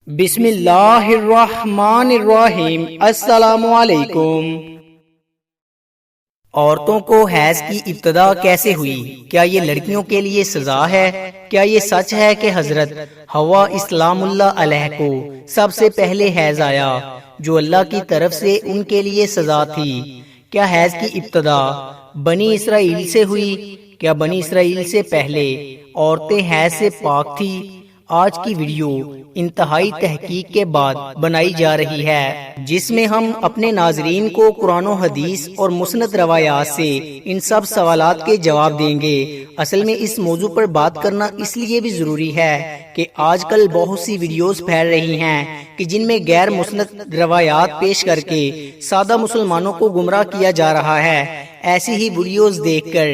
بسم اللہ الرحمن الرحیم۔ السلام علیکم۔ عورتوں کو حیض کی ابتدا کیسے ہوئی؟ کیا یہ لڑکیوں کے لیے سزا ہے؟ کیا یہ سچ ہے کہ حضرت حوا اسلام اللہ علیہ کو سب سے پہلے حیض آیا جو اللہ کی طرف سے ان کے لیے سزا تھی؟ کیا حیض کی ابتدا بنی اسرائیل سے ہوئی؟ کیا بنی اسرائیل سے پہلے عورتیں حیض سے پاک تھی؟ آج کی ویڈیو انتہائی تحقیق کے بعد بنائی جا رہی ہے، جس میں ہم اپنے ناظرین کو قرآن و حدیث اور مسند روایات سے ان سب سوالات کے جواب دیں گے۔ اصل میں اس موضوع پر بات کرنا اس لیے بھی ضروری ہے کہ آج کل بہت سی ویڈیوز پھیل رہی ہیں کہ جن میں غیر مسند روایات پیش کر کے سادہ مسلمانوں کو گمراہ کیا جا رہا ہے۔ ایسی ہی ویڈیوز دیکھ کر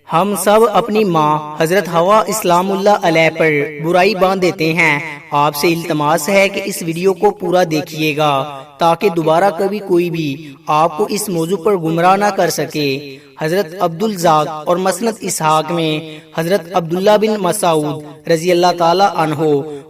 ہم سب اپنی ماں حضرت حوا اسلام اللہ علیہ پر برائی باندھ دیتے ہیں۔ آپ سے التماس ہے کہ اس ویڈیو کو پورا دیکھیے گا تاکہ دوبارہ کبھی کوئی بھی آپ کو اس موضوع پر گمراہ نہ کر سکے۔ حضرت عبدالزاق اور مسند اسحاق میں حضرت عبداللہ بن مسعود رضی اللہ تعالی عنہ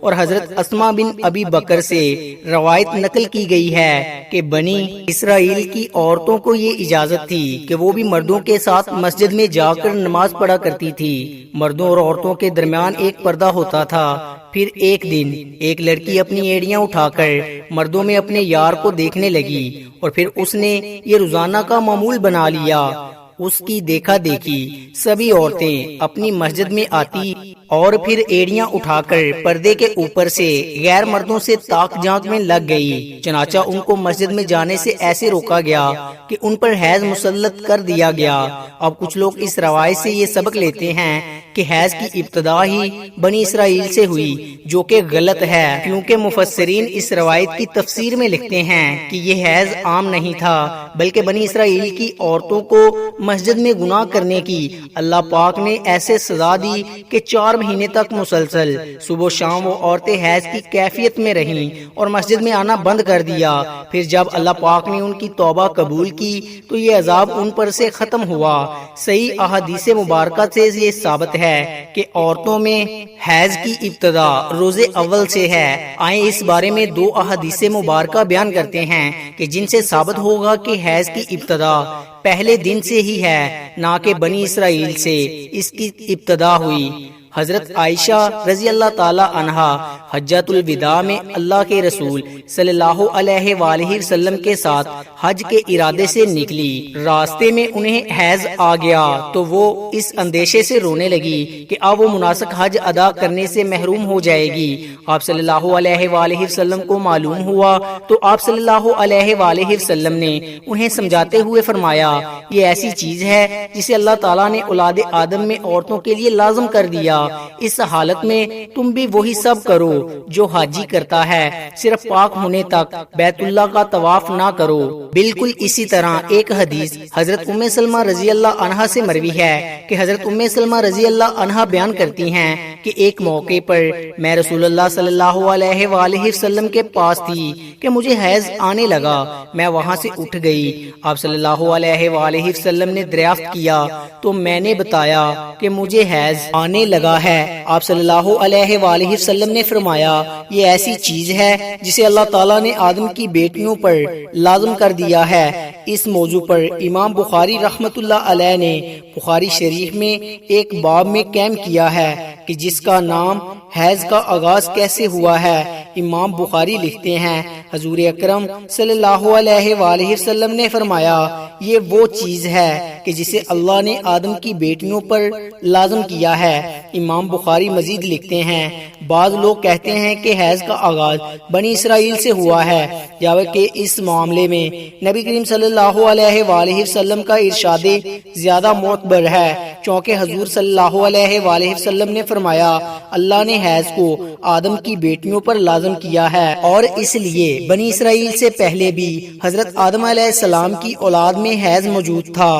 اور حضرت اسماء بن ابی بکر سے روایت نقل کی گئی ہے کہ بنی اسرائیل کی عورتوں کو یہ اجازت تھی کہ وہ بھی مردوں کے ساتھ مسجد میں جا کر نماز پڑھا کرتی تھی۔ مردوں اور عورتوں کے درمیان ایک پردہ ہوتا تھا۔ پھر ایک دن ایک لڑکی اپنی ایڑیاں اٹھا کر مردوں میں اپنے یار کو دیکھنے لگی اور پھر اس نے یہ روزانہ کا معمول بنا لیا۔ اس کی دیکھا دیکھی سبھی عورتیں اپنی مسجد میں آتی اور پھر ایڑیاں اٹھا کر پردے کے اوپر سے غیر مردوں سے تاک جھانک میں لگ گئی۔ چنانچہ ان کو مسجد میں جانے سے ایسے روکا گیا کہ ان پر حیض مسلط کر دیا گیا۔ اب کچھ لوگ اس روایت سے یہ سبق لیتے ہیں کہ حیض کی ابتدا ہی بنی اسرائیل سے ہوئی، جو کہ غلط ہے، کیونکہ مفسرین اس روایت کی تفسیر میں لکھتے ہیں کہ یہ حیض عام نہیں تھا بلکہ بنی اسرائیل کی عورتوں کو مسجد میں گناہ کرنے کی اللہ پاک نے ایسے سزا دی کہ 4 مہینے تک مسلسل صبح و شام وہ عورتیں حیض کی کیفیت میں رہیں اور مسجد میں آنا بند کر دیا۔ پھر جب اللہ پاک نے ان کی توبہ قبول کی تو یہ عذاب ان پر سے ختم ہوا۔ صحیح احادیث مبارکہ سے یہ ثابت ہے کہ عورتوں میں حیض کی ابتدا روزے اول سے ہے۔ آئیں اس بارے میں 2 احادیث مبارکہ بیان کرتے ہیں کہ جن سے ثابت ہوگا کہ حیض کی ابتدا پہلے دن سے ہی ہے، نہ کہ بنی اسرائیل سے اس کی ابتدا ہوئی۔ حضرت عائشہ رضی اللہ تعالی عنہا حجۃ الوداع میں اللہ کے رسول صلی اللہ علیہ وآلہ وسلم کے ساتھ حج کے ارادے سے نکلی۔ راستے میں انہیں حیض آ گیا تو وہ اس اندیشے سے رونے لگی کہ اب وہ مناسک حج ادا کرنے سے محروم ہو جائے گی۔ آپ صلی اللہ علیہ وآلہ وسلم کو معلوم ہوا تو آپ صلی اللہ علیہ وآلہ وسلم نے انہیں سمجھاتے ہوئے فرمایا، یہ ایسی چیز ہے جسے اللہ تعالیٰ نے اولاد آدم میں عورتوں کے لیے لازم کر دیا۔ اس حالت میں تم بھی وہی سب کرو جو حاجی کرتا ہے، صرف پاک ہونے تک بیت اللہ کا طواف نہ کرو۔ بالکل اسی طرح ایک حدیث حضرت ام سلمہ رضی اللہ عنہا سے مروی ہے کہ حضرت ام سلمہ رضی اللہ عنہا بیان کرتی ہیں کہ ایک موقع پر میں رسول اللہ صلی اللہ علیہ وآلہ وسلم کے پاس تھی کہ مجھے حیض آنے لگا۔ میں وہاں سے اٹھ گئی۔ آپ صلی اللہ علیہ وآلہ وسلم نے دریافت کیا تو میں نے بتایا کہ مجھے حیض آنے لگا ہے۔ آپ صلی اللہ علیہ وآلہ وسلم نے فرمایا، یہ ایسی چیز ہے جسے اللہ تعالیٰ نے آدم کی بیٹیوں پر لازم کر دیا ہے۔ اس موضوع پر امام بخاری رحمت اللہ علیہ نے بخاری شریف میں ایک باب میں قائم کیا ہے کہ جس کا نام حیض کا آغاز کیسے ہوا ہے۔ امام بخاری لکھتے ہیں، حضور اکرم صلی اللہ علیہ وآلہ وسلم نے فرمایا، یہ وہ چیز ہے کہ جسے اللہ نے آدم کی بیٹیوں پر لازم کیا ہے۔ امام بخاری مزید لکھتے ہیں، بعض لوگ کہتے ہیں کہ حیض کا آغاز بنی اسرائیل سے ہوا ہے، جبکہ اس معاملے میں نبی کریم صلی اللہ علیہ وآلہ وسلم کا ارشاد زیادہ معتبر ہے، چونکہ حضور صلی اللہ علیہ وآلہ وسلم نے فرمایا، اللہ نے حیض کو آدم کی بیٹیوں پر لازم کیا ہے اور اس لیے بنی اسرائیل سے پہلے بھی حضرت آدم علیہ السلام کی اولاد میں حیض موجود تھا۔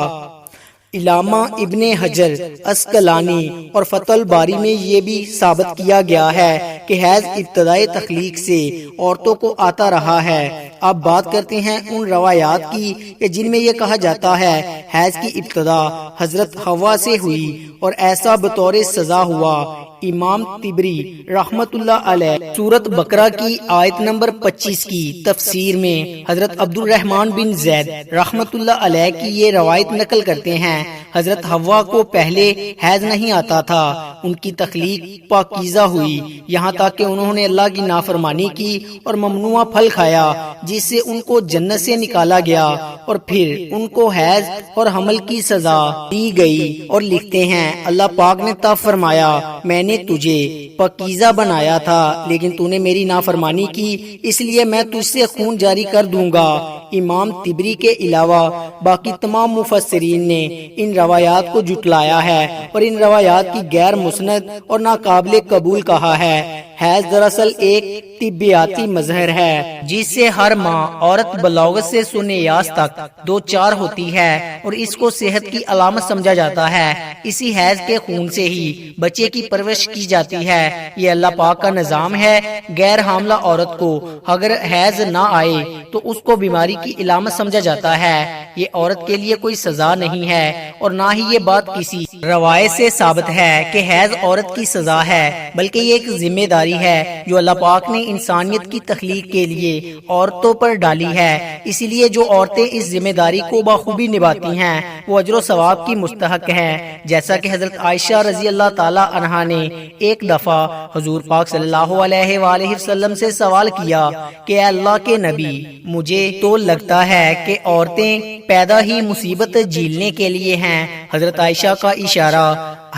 علامہ ابن حجر عسقلانی اور فتح الباری میں یہ بھی ثابت کیا گیا ہے کہ حیض ابتدائی تخلیق سے عورتوں کو آتا رہا ہے۔ اب بات کرتے ہیں ان روایات کی کہ جن میں یہ کہا جاتا ہے حیض کی ابتدا حضرت حوا سے ہوئی اور ایسا بطور سزا ہوا۔ امام طبری رحمت اللہ علیہ سورۃ بقرہ کی آیت نمبر 25 کی تفسیر میں حضرت عبد الرحمن بن زید رحمت اللہ علیہ کی یہ روایت نقل کرتے ہیں، حضرت حوا کو پہلے حیض نہیں آتا تھا، ان کی تخلیق پاکیزہ ہوئی یہاں تک کہ انہوں نے اللہ کی نافرمانی کی اور ممنوعہ پھل کھایا جس سے ان کو جنت سے نکالا گیا، اور پھر ان کو حیض اور حمل کی سزا دی گئی، اور لکھتے ہیں اللہ پاک نے تب فرمایا میں نے تجھے پاکیزہ بنایا تھا لیکن تو نے میری نافرمانی کی، اس لیے میں تجھ سے خون جاری کر دوں گا۔ امام طبری کے علاوہ باقی تمام مفسرین نے ان روایات کو جھٹلایا ہے اور ان روایات کی غیر مسند اور ناقابل قبول کہا ہے۔ حیض دراصل ایک طبیعیاتی مظہر ہے جس سے ہر ماں عورت بلوغت سے سنیاس تک دو چار ہوتی ہے اور اس کو صحت کی علامت سمجھا جاتا ہے۔ اسی حیض کے خون سے ہی بچے کی پرورش کی جاتی ہے، یہ اللہ پاک کا نظام ہے۔ غیر حاملہ عورت کو اگر حیض نہ آئے تو اس کو بیماری کی علامت سمجھا جاتا ہے، یہ عورت کے لیے کوئی سزا نہیں ہے، اور نہ ہی یہ بات کسی روایت سے ثابت ہے کہ حیض عورت کی سزا ہے، بلکہ یہ ایک ذمہ داری ہے جو اللہ پاک نے انسانیت کی تخلیق کے لیے عورتوں پر ڈالی ہے، اسی لیے جو عورتیں اس ذمہ داری کو بخوبی نبھاتی ہیں وہ اجر و ثواب کی مستحق ہیں، جیسا کہ حضرت عائشہ رضی اللہ تعالی عنہا نے ایک دفعہ حضور پاک صلی اللہ علیہ وآلہ وسلم سے سوال کیا کہ اے اللہ کے نبی، مجھے تو لگتا ہے کہ عورتیں پیدا ہی مصیبت جھیلنے کے لیے ہیں۔ حضرت عائشہ کا اشارہ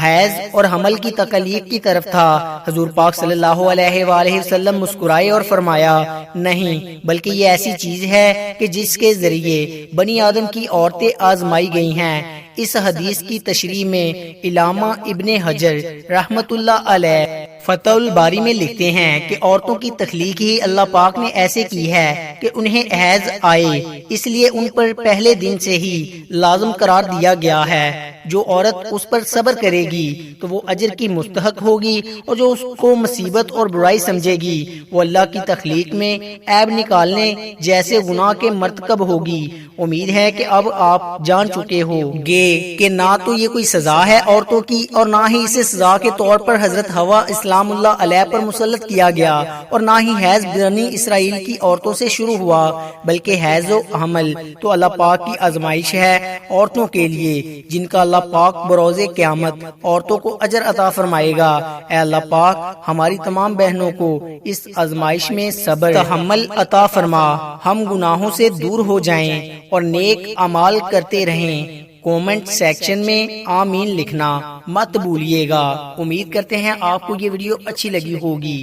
حیض اور حمل کی تکلیف کی طرف تھا۔ حضور پاک صلی اللہ علیہ وآلہ وسلم مسکرائے اور فرمایا نہیں، بلکہ یہ ایسی چیز ہے کہ جس کے ذریعے بنی آدم کی عورتیں آزمائی گئی ہیں۔ اس حدیث کی تشریح میں علامہ ابن حجر رحمت اللہ علیہ فتح الباری میں لکھتے ہیں کہ عورتوں کی تخلیق ہی اللہ پاک نے ایسے کی ہے کہ انہیں حیض آئے، اس لیے ان پر پہلے دن سے ہی لازم قرار دیا گیا ہے۔ جو عورت اس پر صبر کرے گی تو وہ اجر کی مستحق ہوگی، اور جو اس کو مصیبت اور برائی سمجھے گی وہ اللہ کی تخلیق میں عیب نکالنے جیسے گناہ کے مرتکب ہوگی۔ امید ہے کہ اب آپ جان چکے ہو گے کہ نہ تو یہ کوئی سزا ہے عورتوں کی، اور نہ ہی اسے سزا کے طور پر حضرت حوا اسلام اللہ علیہ پر مسلط کیا گیا، اور نہ ہی حیض بنی اسرائیل کی عورتوں سے شروع ہوا، بلکہ حیض و حمل تو اللہ پاک کی آزمائش ہے عورتوں کے لیے، جن کا اللہ پاک بروز قیامت عورتوں کو اجر عطا فرمائے گا۔ اے اللہ پاک ہماری تمام بہنوں کو اس آزمائش میں صبر تحمل عطا فرما، ہم گناہوں سے دور ہو جائیں اور نیک اعمال کرتے رہیں۔ کومنٹ سیکشن میں آمین لکھنا مت بھولیے گا۔ امید کرتے ہیں آپ کو یہ ویڈیو اچھی لگی ہوگی۔